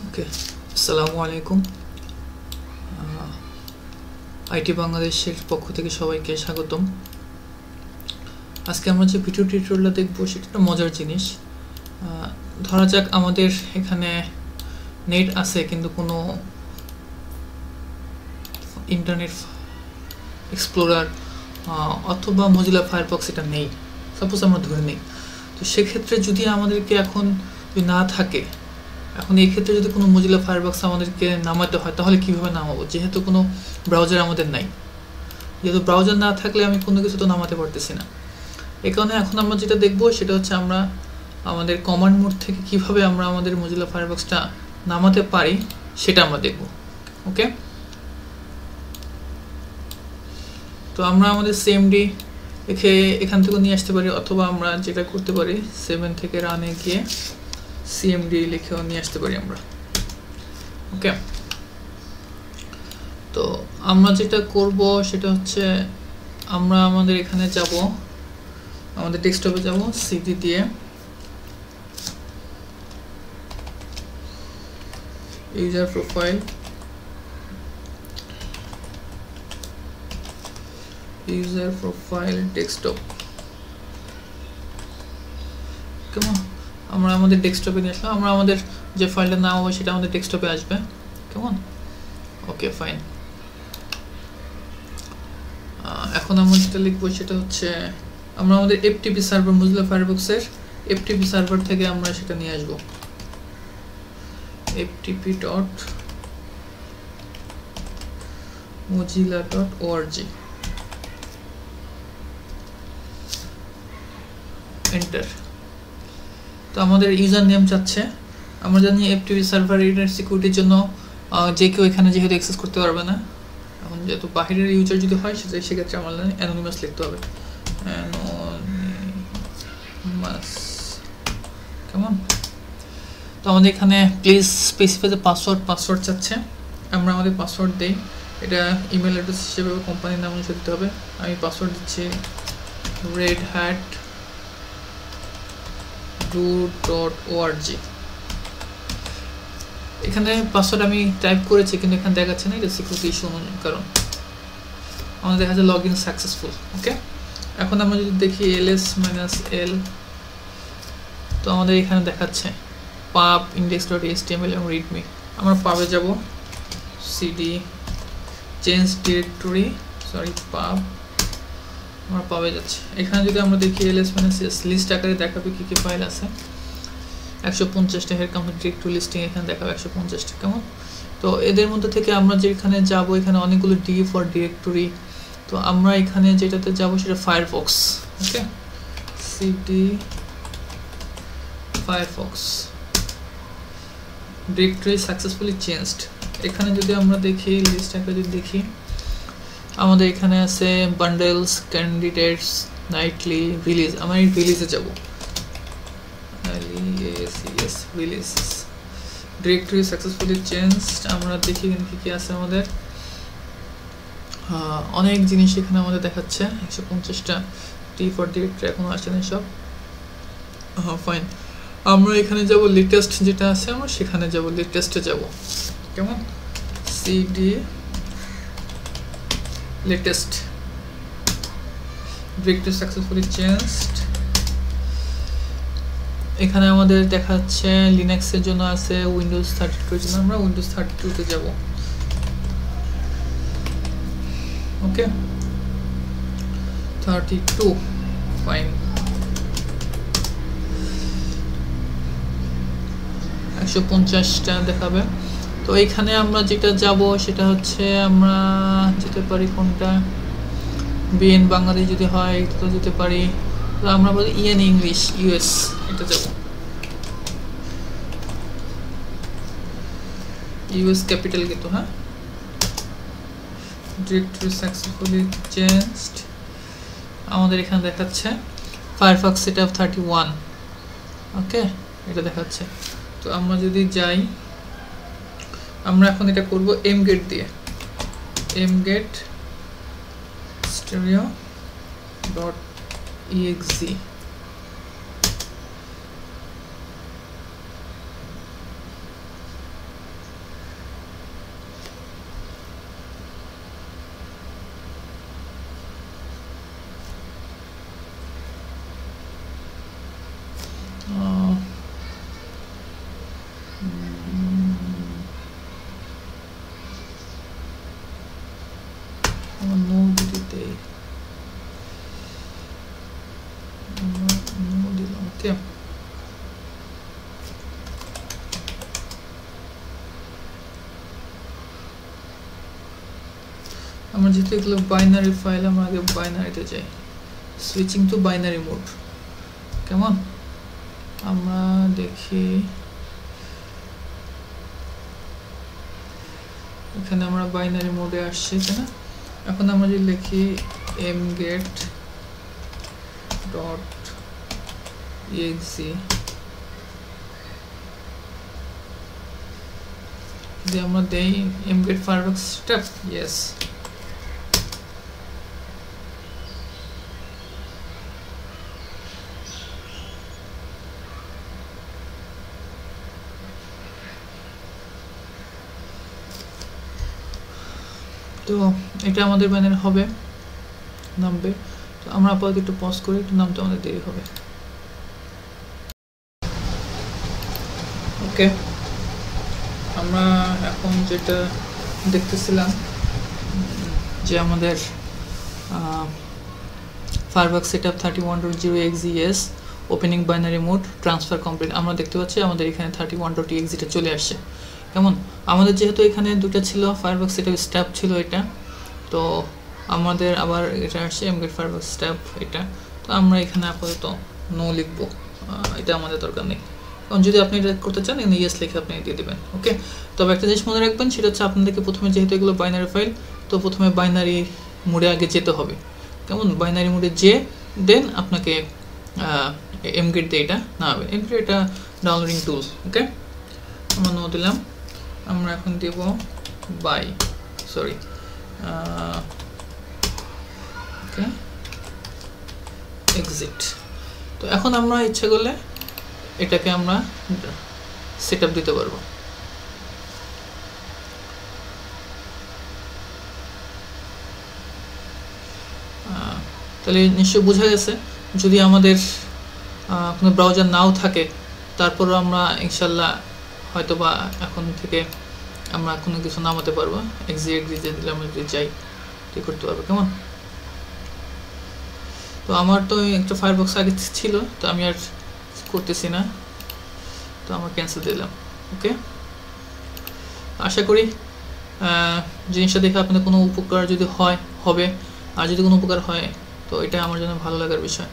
ওকে, আসসালামু আলাইকুম। আইটি বাংলাদেশের পক্ষ থেকে সবাইকে স্বাগতম। আজকে আমরা যে ভিডিও টিউটোরিয়ালটা দেখব সেটা একটা মজার জিনিস। ধরা যাক আমাদের এখানে নেট আছে কিন্তু কোনো ইন্টারনেট এক্সপ্লোরার অথবা মজিলা ফায়ারফক্স এটা নেই, সাপোজ আমরা ধরে নিই। তো সেক্ষেত্রে যদি আমাদেরকে এখন যদি না থাকে, এখন এই ক্ষেত্রে যদি কোনো মজিলা ফায়ারফক্স আমাদেরকে নামাতে হয় তাহলে কীভাবে নামাবো, যেহেতু কোনো ব্রাউজার আমাদের নাই। যেহেতু ব্রাউজার না থাকলে আমি কোনো কিছু তো নামাতে পারতেছি না। এই কারণে এখন আমরা যেটা দেখবো সেটা হচ্ছে আমরা আমাদের কমান্ড মোড থেকে কিভাবে আমরা আমাদের মজিলা ফায়ারফক্সটা নামাতে পারি সেটা আমরা দেখব। ওকে, তো আমরা আমাদের সিএমডি এখান থেকে নিয়ে আসতে পারি, অথবা আমরা যেটা করতে পারি 7 থেকে রানে গিয়ে সিএমডি লিখেও নিয়ে আসতে পারি আমরা। ওকে, তো আমরা যেটা করব সেটা হচ্ছে আমরা আমাদের এখানে যাব, আমাদের ডেস্কটপে যাব, সিডি দিয়ে user profile, user profile desktop. কেমন, আমরা আমাদের ডেস্কটপে নিয়ে আসলাম। আমরা আমাদের যে ফাইলটা নাম হবে সেটা আমাদের ডেস্কটপে আসবে। কেমন, ওকে ফাইন। এখন আমরা যেটা লিখবো সেটা হচ্ছে আমরা আমাদের এফটিপি সার্ভার, মজিলা ফায়ারফক্সের এফটিপি সার্ভার থেকে আমরা সেটা নিয়ে আসবো। ftp.mozilla.org, enter. তো আমাদের ইউজার নেম চাচ্ছে। আমরা জানি এফটিপি সার্ভার এর সিকিউরিটির জন্য যে কেউ এখানে যেহেতু অ্যাক্সেস করতে পারবে না, এখন যেহেতু বাহিরের ইউজার যদি হয় সেক্ষেত্রে আমার অ্যানোনিমাস লিখতে হবে। অ্যানোনিমাস, কেমন। তো আমাদের এখানে প্লিজ স্পেসিফাই দ্য পাসওয়ার্ড চাচ্ছে। আমরা আমাদের পাসওয়ার্ড দিই, এটা ইমেল অ্যাড্রেস হিসেবে কোম্পানির নাম অনুসারে দিতে হবে। আমি পাসওয়ার্ড দিচ্ছি redhat.org। এখানে পাসওয়ার্ড আমি টাইপ করেছি কিন্তু এখানে দেখাচ্ছে না, এটা সিকিউরিটি ইস্যু কারণ আমাদের দেখা যায় লগ ইন সাকসেসফুল। ওকে, এখন আমরা যদি দেখি ls-l, তো আমাদের এখানে দেখাচ্ছে pub index.html এবং readme। আমরা পাবে যাব, cd চেঞ্জ ডিরেক্টরি, pub, আমরা পাবে যাচ্ছে। এখানে যদি আমরা দেখি ls-s লিস্ট আকারে দেখাবে কি কি ফাইল আছে। 150টা হেড কাউন্ট ডিরেক্টরি লিস্টিং এখানে দেখাবে 150টা। কেমন, তো এদের মধ্যে থেকে আমরা যেখানে যাব এখানে অনেকগুলো ডি ফর ডিরেক্টরি। তো আমরা এখানে যেটাতে যাব সেটা Firefox. Okay, CD Firefox directory successfully changed. এখানে যদি আমরা দেখি লিস্ট আকারে যদি দেখি আমাদের এখানে আছে বান্ডেলস, ক্যান্ডিডেটস, নাইটলি, রিলিজ। আমরা এই রিলিজে যাব, রিলিজ ডিরেক্টরি সাকসেসফুলি চেঞ্জড। আমরা দেখি এখানে কি আছে আমাদের, অনেক জিনিস এখানে আমাদের দেখাচ্ছে। 150টা টি ফর ডিরেক্টরি এখনো আসছে না সব। ফাইন, আমরা এখানে যাব লেটেস্ট যেটা আছে আমরা সেখানে যাব, লেটেস্টে যাব। কেমন, CD latest directory successfully changed. এখানে আমাদের দেখাচ্ছে লিনাক্সের জন্য আছে, উইন্ডোজ 32 এর জন্য আমরা উইন্ডোজ 32 তে যাব। ওকে, 32 ফাইন। 150টা দেখাবে। তো এখানে আমরা যেটা যাব সেটা হচ্ছে আমরা যেতে পারি কোনটা, বিএন বাংলাদেশ যদি হয় তো যেতে পারি। তো আমরা বলি ইএন ইংলিশ ইউএস, এটা যাব। ইউএস ক্যাপিটাল কিন্তু, হ্যাঁ। Directory successfully changed. আমাদের এখানে দেখাচ্ছে ফায়ারফক্স সেটআপ 31। ওকে, এটা দেখাচ্ছে। তো আমরা যদি যাই, আমরা এখন এটা করব mget দিয়ে, mget stereo.exe। আমরা যেহেতু এগুলো বাইনারি ফাইল, আমরা আগে বাইনারিতে যাই, সুইচিং টু বাইনারি মোড। কেমন, আমরা দেখি এখানে আমরা বাইনারি মোডে আসছি, তাই না? এখন আমরা যদি লিখি mget ডট exe, যদি আমরা দেই mget firefox step, yes, তো এটা আমাদের বাইনারি হবে, নামবে। তো আমরা আপাতত একটু পজ করি, একটু নামতে আমাদের দেরি হবে। ওকে, আমরা এখন যেটা দেখতেছিলাম যে আমাদের Firefox setup 31.0exe, yes, opening binary mode, transfer complete. আমরা দেখতে পাচ্ছি আমাদের এখানে 31.exe টা চলে আসছে। কেমন, আমাদের যেহেতু এখানে দুটো ছিল, ফায়ারফক্স সেটআপ স্ট্যাপ ছিল এটা, তো আমাদের আবার এটা আসছে mget firefox step এটা। তো আমরা এখানে আপাতত নো লিখবো, এটা আমাদের দরকার নেই। কারণ যদি আপনি এটা করতে চান এখানে ইয়েস লিখে আপনি দিয়ে দেবেন। ওকে, তবে একটা জিনিস মনে রাখবেন, সেটা হচ্ছে আপনাদেরকে প্রথমে, যেহেতু এগুলো বাইনারি ফাইল, তো প্রথমে বাইনারি মোডে আগে যেতে হবে। কেমন, বাইনারি মোডে যে দেন আপনাকে mget দিয়ে এটা না হবে, mget এটা ডাউনলোডিং টুল। ওকে, আমরা নো দিলাম, আমরা এখন দেব বাই, সরি, ওকে, এক্সিট। তো এখন আমরা ইচ্ছা করলে এটাকে আমরা সেটআপ দিতে পারবো। তাহলে নিশ্চয়ই বোঝা গেছে, যদি আমাদের কোনো ব্রাউজার নাও থাকে তারপরও আমরা ইনশাল্লাহ হয়তো বা এখন থেকে আমরা কোনো কিছু নামাতে পারবো, এক্সিট দিলে আমরা যদি চাই ঠিক করতে পারবো। কেমন, তো আমার তো একটা ফায়ারফক্স আগে ছিল, তো আমি আর করতেছি না, তো আমরা ক্যান্সেল দিলাম। ওকে, আশা করি জিনিসটা দেখে আপনাদের কোনো উপকার যদি হয় হবে, আর যদি কোনো উপকার হয় তো এটা আমার জন্য ভালো লাগার বিষয়।